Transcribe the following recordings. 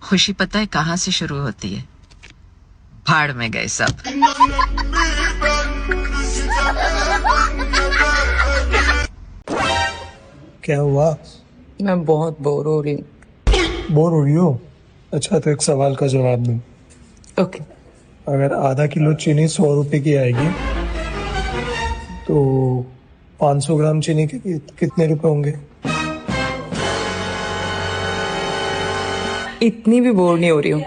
खुशी पता है कहाँ से शुरू होती है? भाड़ में गए सब। क्या हुआ? मैं बहुत बोर हो रही हूँ। बोर हो रही हो? अच्छा, तो एक सवाल का जवाब दो। ओके। अगर आधा किलो चीनी 100 रुपए की आएगी तो 500 ग्राम चीनी के कितने रुपए होंगे? इतनी भी बोर नहीं हो रही हूँ।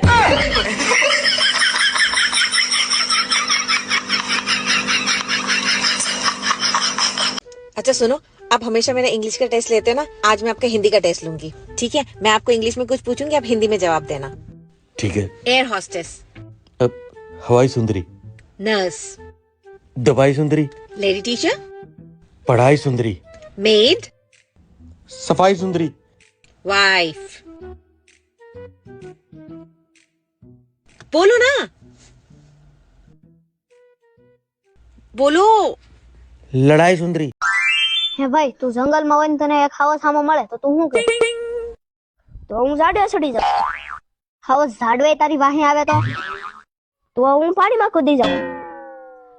अच्छा सुनो, आप हमेशा मेरा इंग्लिश का टेस्ट लेते हो ना, आज मैं आपका हिंदी का टेस्ट लूंगी। ठीक है, मैं आपको इंग्लिश में कुछ पूछूंगी, आप हिंदी में जवाब देना। ठीक है। एयर हॉस्टेस, अब हवाई सुंदरी, नर्स, दवाई सुंदरी, लेडी टीचर, पढ़ाई सुंदरी, मेड, सफाई सुंदरी, वाइफ। बोलो ना, बोलो। लड़ाई सुंदरी। હે ભાઈ, તું જંગલમાં હોય ને તને એક હાવસ સામો મળે તો તું શું કરે? તો હું ઝાડવે ચડી જાઉં. હાવસ ઝાડવે તારી વાહે આવે તો હું પાણીમાં કૂદી જાઉં.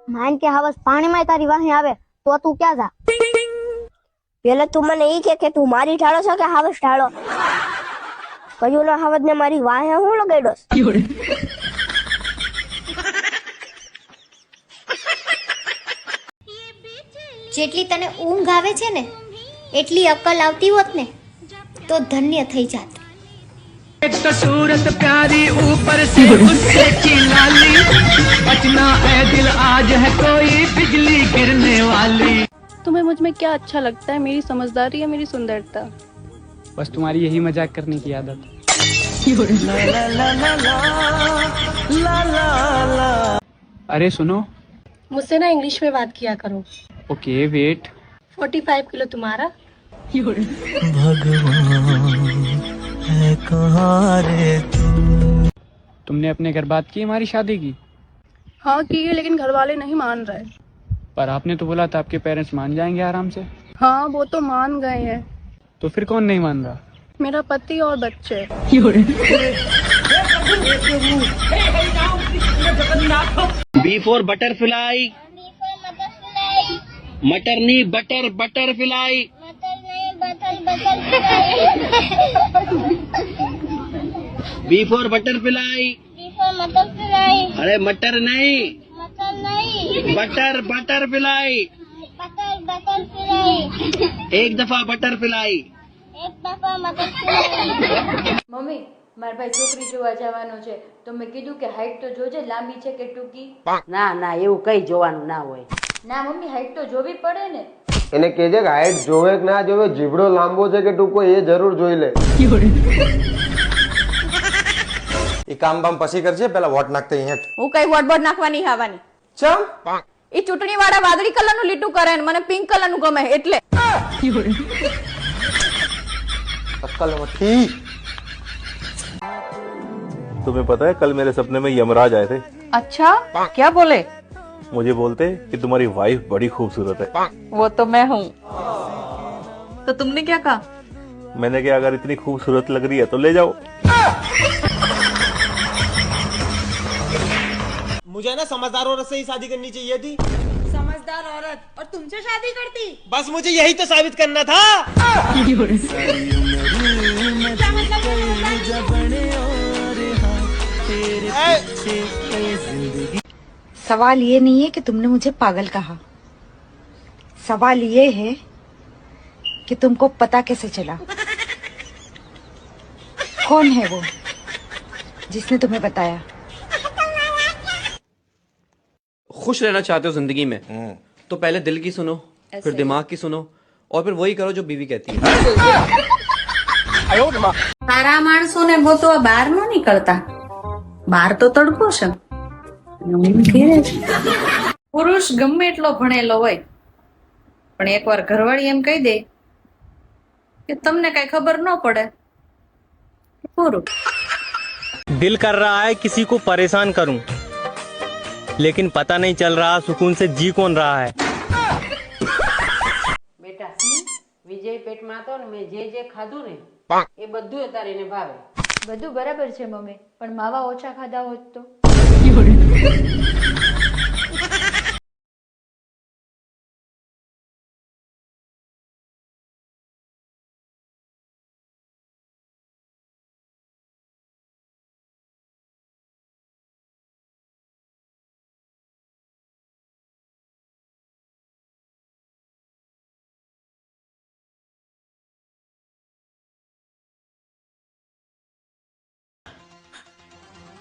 માન કે હાવસ પાણીમાં તારી વાહે આવે તો તું ક્યાં જા? પેલે તું મને ઈ કે તું મારી ઢાળો છો કે હાવસ ઢાળો? કયું ના હાવસ ને મારી વાહે હું લગાડ્યો? જેટલી તને ઊંઘ આવે છે ને એટલી અક્કલ આવતી હોત ને તો ધન્ય થઈ જાત। एक तो सूरत प्यारी ऊपर से उससे की लाली, बचना है दिल आज है कोई बिजली गिरने वाली। तुम्हें मुझ में क्या अच्छा लगता है, मेरी समझदारी या मेरी सुंदरता? बस तुम्हारी यही मजाक करने की आदत। अरे सुनो, मुझसे ना इंग्लिश में बात किया करो। Okay wait. 45 किलो तुम्हारा। तुमने अपने घर बात की हमारी शादी की? हाँ की है, लेकिन घर वाले नहीं मान रहे। पर आपने तो बोला था आपके पेरेंट्स मान जाएंगे आराम से। हाँ वो तो मान गए हैं। तो फिर कौन नहीं मान रहा? मेरा पति और बच्चे। बी फॉर बटरफ्लाई, मटर नहीं butter butterfly, B for butterfly, अरे मटर नहीं, बटर बटरफ्लाई, एक दफा बटरफ्लाई। મમ્મી, મારા ભાઈ છોકરી જોવા જવાનો છે તો મેં કીધું કે હાઈટ તો જોજે, લાંબી છે કે ટૂંકી? ના ના, એવું કઈ જોવાનું ના હોય। ના મમ્મી, હાઈટ તો જોવી પડે ને। એને કહેજે કે હાઈટ જોવે કે ના જોવે, જીવડો લાંબો છે કે ટૂંકો એ જરૂર જોઈ લે। એ કામ બામ પછી કરજે, પેલા વોટ નાખતે હેઠ। હું કઈ વોટ બોટ નાખવા નહીં આવવાની। ચમ? એ ચૂંટણી વાળા વાદળી કલરનું લીટું કરે ને મને પિંક કલરનું ગમે એટલે। अक्ल मठी। तुम्हें पता है कल मेरे सपने में यमराज आए थे। अच्छा, क्या बोले? मुझे बोलते कि तुम्हारी वाइफ बड़ी खूबसूरत है। वो तो मैं हूँ। तो तुमने क्या कहा? मैंने कहा अगर इतनी खूबसूरत लग रही है तो ले जाओ। मुझे ना समझदार औरत से ही शादी करनी चाहिए थी। समझदार औरत और तुमसे शादी करती? बस मुझे यही तो साबित करना था। सवाल ये नहीं है कि तुमने मुझे पागल कहा, सवाल ये है कि तुमको पता कैसे चला? कौन है वो जिसने तुम्हें बताया? खुश रहना चाहते हो जिंदगी में तो पहले दिल की सुनो, फिर दिमाग की सुनो और फिर वही करो जो बीवी कहती है। તારા માણસોને ગોતવા બહાર ન નીકળતા, બહાર તો તડકો છે। પુરુષ ગમે એટલો ભણેલો હોય પણ એકવાર ઘરવાળી એમ કહી દે કે તમને કઈ ખબર ન પડે, પૂરું। दिल कर रहा है किसी को परेशान करूं, लेकिन पता नहीं चल रहा सुकून से जी कौन रहा है। બેટા, વિજય પેટમાં હતો ને મેં જે જે ખાધું ને એ બધું તારે એને ભાવે। બધું બરાબર છે મમ્મી, પણ માવા ઓછા ખાધા હોત તો.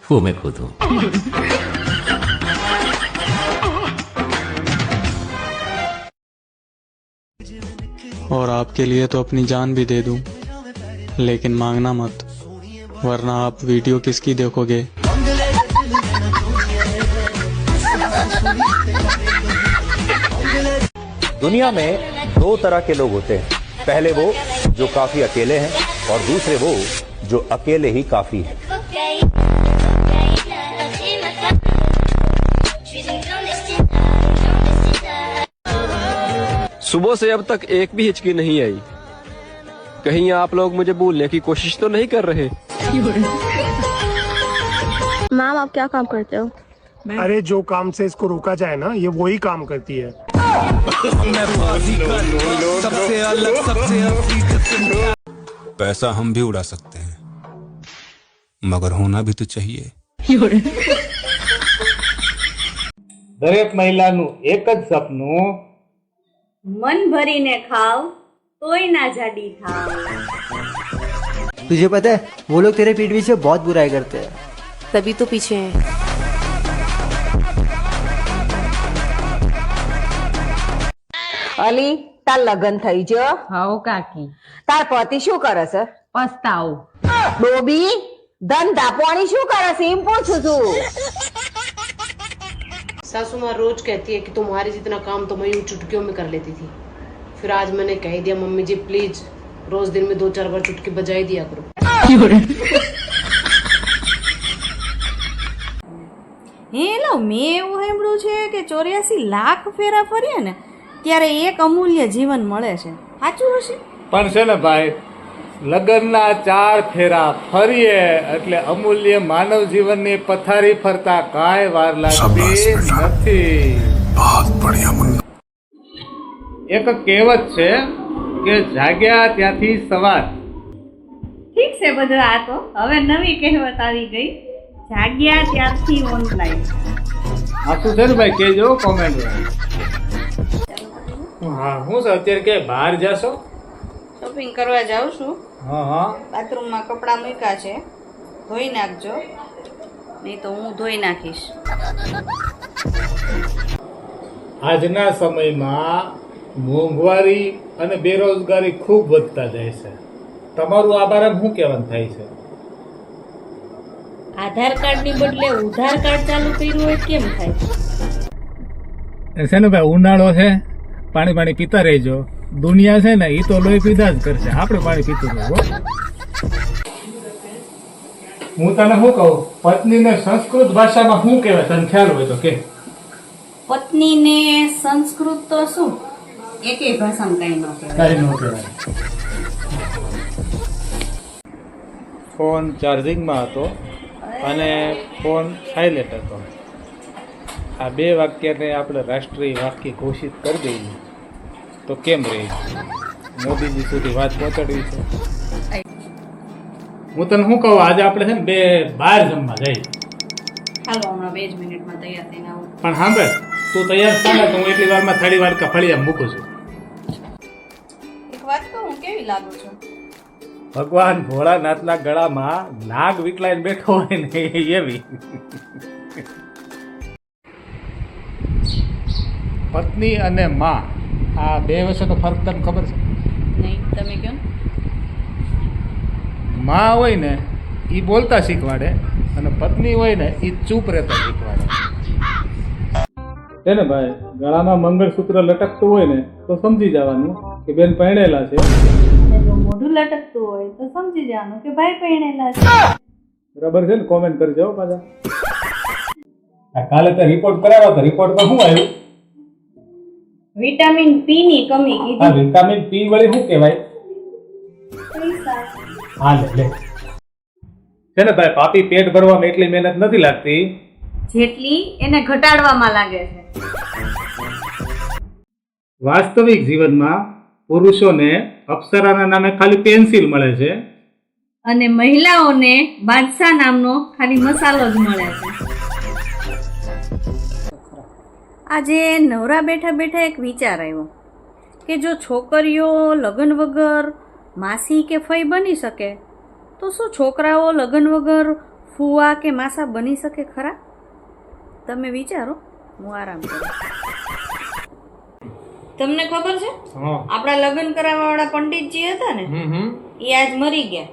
वो मैं खुद हूं. और आपके लिए तो अपनी जान भी दे दूं, लेकिन मांगना मत, वरना आप वीडियो किसकी देखोगे. दुनिया में दो तरह के लोग होते हैं. पहले वो जो काफी अकेले हैं और दूसरे वो जो अकेले ही काफी हैं. सुबह से अब तक एक भी हिचकी नहीं आई. कहीं आप लोग मुझे भूलने की कोशिश तो नहीं कर रहे. मैम आप क्या काम करते हो? अरे जो काम से इसको रोका जाए ना, ये वही काम करती है. सबसे अलग, सबसे पैसा हम भी उड़ा सकते हैं, मगर होना भी तो चाहिए. દરેક મહિલાનું એક જ સપનું, मन भरीने खाओ तोय ना जाडी खाओ. तुझे पता है वो लोग तेरे पीठ पीछे बहुत बुराई करते हैं. तभी तो पीछे हैं. અલી તાર લગન થઈ ગયો? હાઉ કાકી. તાર પતિ શું કરે છે? પસ્તાવ. ડોબી ધંધા પાણી શું કરે છે એમ પૂછું છું. सासू माँ रोज कहती है कि तुम्हारे जितना काम तो मैं यूं चुटकियों में कर लेती थी. फिर आज मैंने कह दिया मम्मी जी प्लीज रोज दिन में 2-4 बार चुटकी बजाई दिया करो. હેલો, મેં એવું સાંભળ્યું છે કે 84 લાખ ફેરા ફરીએ ને ત્યારે એક અમૂલ્ય જીવન મળે છે. સાચું હશે? પણ છે ને ભાઈ, લગ્નના 4 ફેરા ફરીએ એટલે અમૂલ્ય માનવ જીવનની પથારી ફરતા કાંઈ વાર લાગતી નથી. એક કહેવત છે કે જાગ્યા ત્યાંથી સવાર. ઠીક છે બધું. આ તો હવે નવી કહેવત આવી ગઈ, જાગ્યા ત્યારથી ઓનલાઈન. સાચું છે ને ભાઈ, કેજો કોમેન્ટ. હા, હું છે અત્યારે કે બહાર જાશો? શોપિંગ કરવા જાઉં છું. હા હા. બાથરૂમમાં કપડાં મૂક્યા છે, ધોઈ નાખજો, નહીં તો હું ધોઈ નાખીશ. આજના સમયમાં મોંઘવારી અને બેરોજગારી ખૂબ વધતા જાય છે. તમારું આ બારામાં શું કહેવાનું થાય છે? આધાર કાર્ડ ની બદલે ઉધાર કાર્ડ ચાલુ કર્યું હોય કેમ થાય? છે ને ભાઈ, ઉનાળો છે, પાણી પાણી પીતા રહેજો. દુનિયા છે ને એ તો લોહી પીધા જ કરશે, આપણે પાણી પીતું રહેવું. હું તને શું કહું, પત્નીને સંસ્કૃત ભાષામાં શું કહેવાય તને ખ્યાલ હોય તો કે? પત્નીને સંસ્કૃત તો શું, એકેય ભાષામાં કઈ ન કહેવાય. કઈ ન કહેવાય. ફોન ચાર્જિંગમાં હતો અને ફોન સાયલેન્ટ હતો. આ બે વાક્યને આપણે રાષ્ટ્રીય વાક્ય ઘોષિત કરી દઈએ તો કેમ રહે? મોદીજી સુધી વાત પહોંચાડવી છે. હું તને શું કહું, આજે આપણે છે ને બે બહાર જમવા જઈએ. હાલો, હમણાં 2 જ મિનિટમાં તૈયાર થઈને આવું. પણ સાંભળ, તું તૈયાર થાય ને તો હું એટલી વારમાં થાળી વાડકા ફળિયા મૂકું છું. એક વાત કહું, હું કેવી લાગુ છું? ભગવાન ભોળાનાથના ગળામાં નાગ વિકલાઈને બેઠો હોય ને એવી. પત્ની અને માં, આ બે વચ્ચેનો ફરક તને ખબર છે? નહીં, તમે કહો. માં હોય ને એ બોલતા શીખવાડે અને પત્ની હોય ને એ ચૂપ રહેતા શીખવાડે. છે ને ભાઈ, ગળામાં મંગળસૂત્ર લટકતું હોય ને તો સમજી જવાનું કે બેન પરણેલા છે. મોઢું લટકતું હોય તો સમજી જવાનું કે ભાઈ પરણેલા છે. બરાબર છે ને? કોમેન્ટ કરજો પાછા. કાલે તો રિપોર્ટ કરાવ્યો તો રિપોર્ટમાં શું આવ્યું? વિટામિન પી ની કમી કીધી. હા, વિટામિન પી વળી શું કહેવાય? હા, લે છે ને ભાઈ, પાપી પેટ ભરવામાં એટલી મહેનત નથી લાગતી જેટલી એને ઘટાડવામાં લાગે છે. વાસ્તવિક જીવનમાં પુરુષોને અપ્સરાના નામે ખાલી પેન્સિલ મળે છે અને મહિલાઓને બાદશાહ નામનો ખાલી મસાલો જ મળે છે. આજે નવરા બેઠા બેઠા એક વિચાર આવ્યો કે જો છોકરીઓ લગ્ન વગર માસી કે ફઈ બની શકે તો શું છોકરાઓ લગ્ન વગર ફુવા કે માસા બની શકે ખરા? તમે વિચારો, હું આરામ કરું. તમને ખબર છે આપણા લગ્ન કરાવવા વાળા પંડિતજી હતા ને, એ આજ મરી ગયા.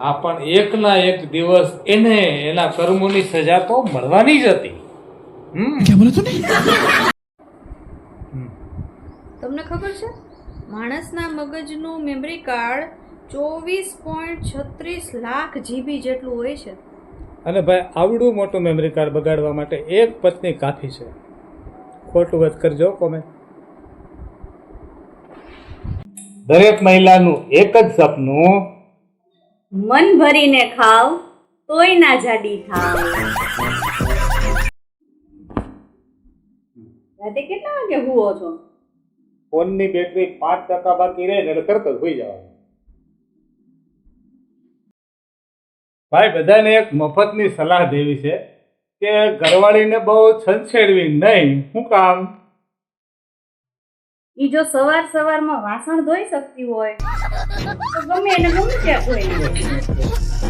આ પણ એકના એક દિવસ એને એના કર્મોની સજા તો મળવાની જ હતી. તમને ખબર છે માણસના મગજનું મેમરી કાર્ડ 24.36 લાખ GB જેટલું હોય છે. અને ભાઈ આવડું મોટું મેમરી કાર્ડ બગાડવા માટે એક પત્ની કાફી છે. ખોટું વાત કરજો કોમેન્ટ. દરેક મહિલાનું એક જ સપનું, મન ભરીને ખાવ તોય ના જાડી થાવ. રાતે કેટલા વાગે હુવો છો? ફોનની બેટરી 5% બાકી રહે ને એટલે તરત જ હોઈ જવાનું. ભાઈ બધાને એક મફતની સલાહ દેવી છે કે ઘરવાળીને બહુ છંછેડવી નહીં. શું કામ? ઈ જો સવારમાં વાસણ ધોઈ શકતી હોય તો ગમે એને ગમે ત્યાં ધોઈ લે.